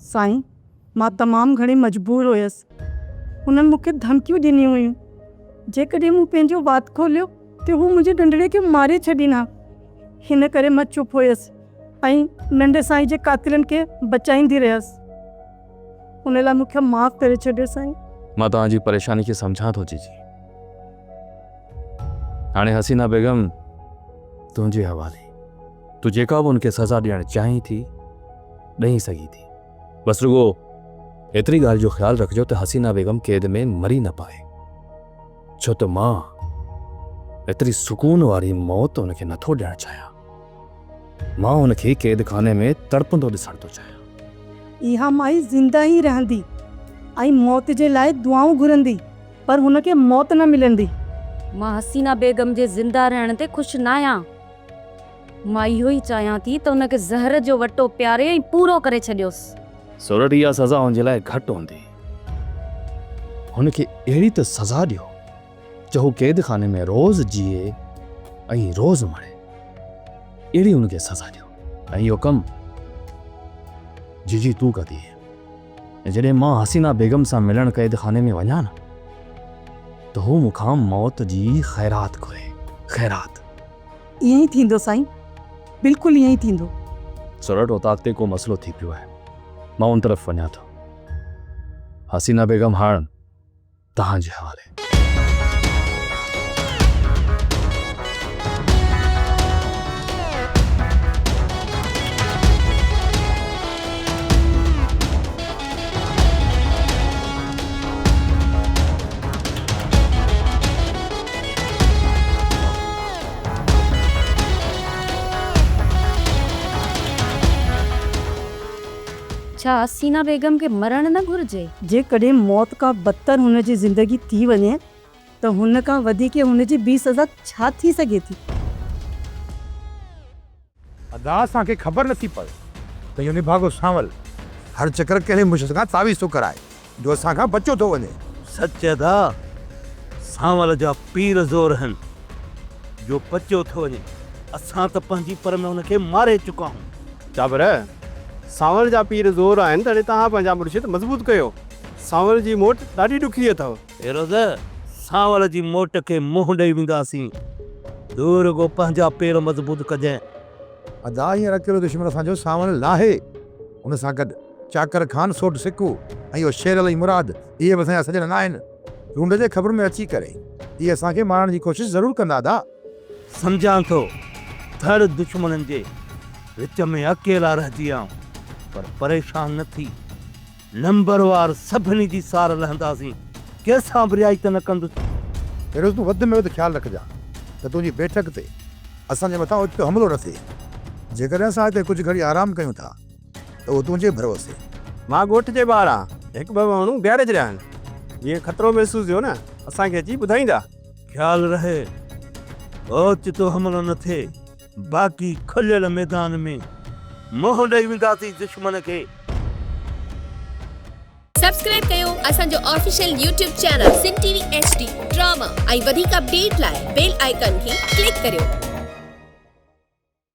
साईं, मां तमामु घणी मजबूर हुयसि। हुननि मूंखे धमकियूं ॾिनियूं हुयूं। जेकॾहिं मूं पंहिंजो वात खोलियो त हू मुंहिंजे नंढड़े खे मारे छॾींदा। हिन करे मां चुप हुयसि ऐं नंढे साईं जे कातिलनि खे बचाईंदी रहियसि। हुन लाइ मूंखे माफ़ करे छॾियो साईं। मां तव्हांजी परेशानी खे सम्झां थो जीजी। हाणे हसीना बेगम तुंहिंजे हवाले। तूं जेका बि उनखे सज़ा ॾियणु चाहीं थी ॾेई सघी थी। बसि रुगो एतिरी ॻाल्हि जो ख़्यालु रखिजो त हसीना बेगम क़ैद में मरी न पाए, छो त मां एतिरी सुकून वारी मौत उनखे नथो ॾियणु चाहियां। मां उनखे क़ैद खाने में तड़पंदो ॾिसणु थो चाहियां। इहा माई ज़िंदा ई रहंदी ऐं मौत जे लाइ दुआऊं घुरंदी, पर हुनखे मौत न मिलंदी। मां हसीना बेगम जे ज़िंदा रहण ते ख़ुशि न आहियां। मां इहो ई चाहियां थी त उनखे ज़हर जो वटो प्यारे ऐं पूरो करे छॾियोसि। सोरठ इहा सज़ा हुनजे लाइ घटि हूंदी। हुनखे अहिड़ी त सज़ा ॾियो जो हू क़ैद खाने में रोज़ जीए ऐं रोज़ मरे। अहिड़ी हुनखे सज़ा ॾियो। ऐं इहो कमु जीजी तूं कंदी। जॾहिं मां हसीना बेगम सां मिलण क़ैद खाने में वञा न त हू मूंखां मौत जी ख़ैरात घुरे। ख़ैरात ईअं ई थींदो साईं, बिल्कुलु ईअं ई थींदो। सोरठ उतां ते को मसइलो थी पियो आहे। मां उन तरफ़ वञा थो। हसीना बेगम हाणे तव्हांजे हवाले। छा हसीना बेगम खे मरण न घुर्जे? जेकॾहिं मौत खां बदतर हुनजी ज़िंदगी थी वञे त हुन खां वधीक हुनजी ॿी सज़ा छा थी सघे थी? अदा असांखे ख़बर नथी पए त इहो निभागो सांवल हर चकर कहिड़े मुश्क खां तावीज़ थो कराए जो असांखां बचो थो वञे। सच अदा सांवल जा पीर ज़ोर आहिनि जो बचो थो वञे। असां त पंहिंजी पर में हुनखे मारे चुका आहियूं। जाबर सांवल जा पीर ज़ोर आहिनि तॾहिं तव्हां पंहिंजा मुर्शिद मज़बूत कयो। सांवल जी मोट ॾाढी ॾुखी अथव। अहिड़ो त सांवल जी मोट खे मुंहुं ॾेई वेंदासीं। दूर रुगो पंहिंजा पेर मज़बूत कजांइ। अदा हींअर अकेलो दुश्मन असांजो सांवल नाहे। हुन सां गॾु चाकर खान सोट सिकू ऐं इहो शेर अली मुराद इहे बि असांजा सॼण न आहिनि। ढूंढ जे ख़बर में अची करे इहे असांखे मारण जी कोशिशि ज़रूरु कंदा। अदा सम्झां थो धड़ दुश्मननि जे विच में अकेला रहिजी आऊं, पर परेशान न थी। नंबरवार सभिनी जी सार लहंदासीं। कंहिंसां बि रियायत न कंदुसि। पहिरियों तूं वधि में वधि ख़्यालु रखिजां त तुंहिंजी बैठक ते असांजे मथां उते हमिलो न थिए। जेकॾहिं असां हिते कुझु घड़ी आराम कयूं था त उहो तुंहिंजे भरोसे। मां ॻोठ जे ॿाहिरि आहियां। हिकु ॿ माण्हू बीहारे छॾिया आहिनि। जीअं ख़तरो महसूस थियो न असांखे अची ॿुधाईंदा। ख़्यालु रहे ओचितो हमिलो न थिए। बाक़ी खुलियल मैदान में मुंहुं ॾेई वेंदासीं दुश्मन खे। सब्सक्राइब कयो असांजो official YouTube channel Singh TV HD drama ऐं वधीक अपडेट लाइ बेल आइकन खे क्लिक करियो।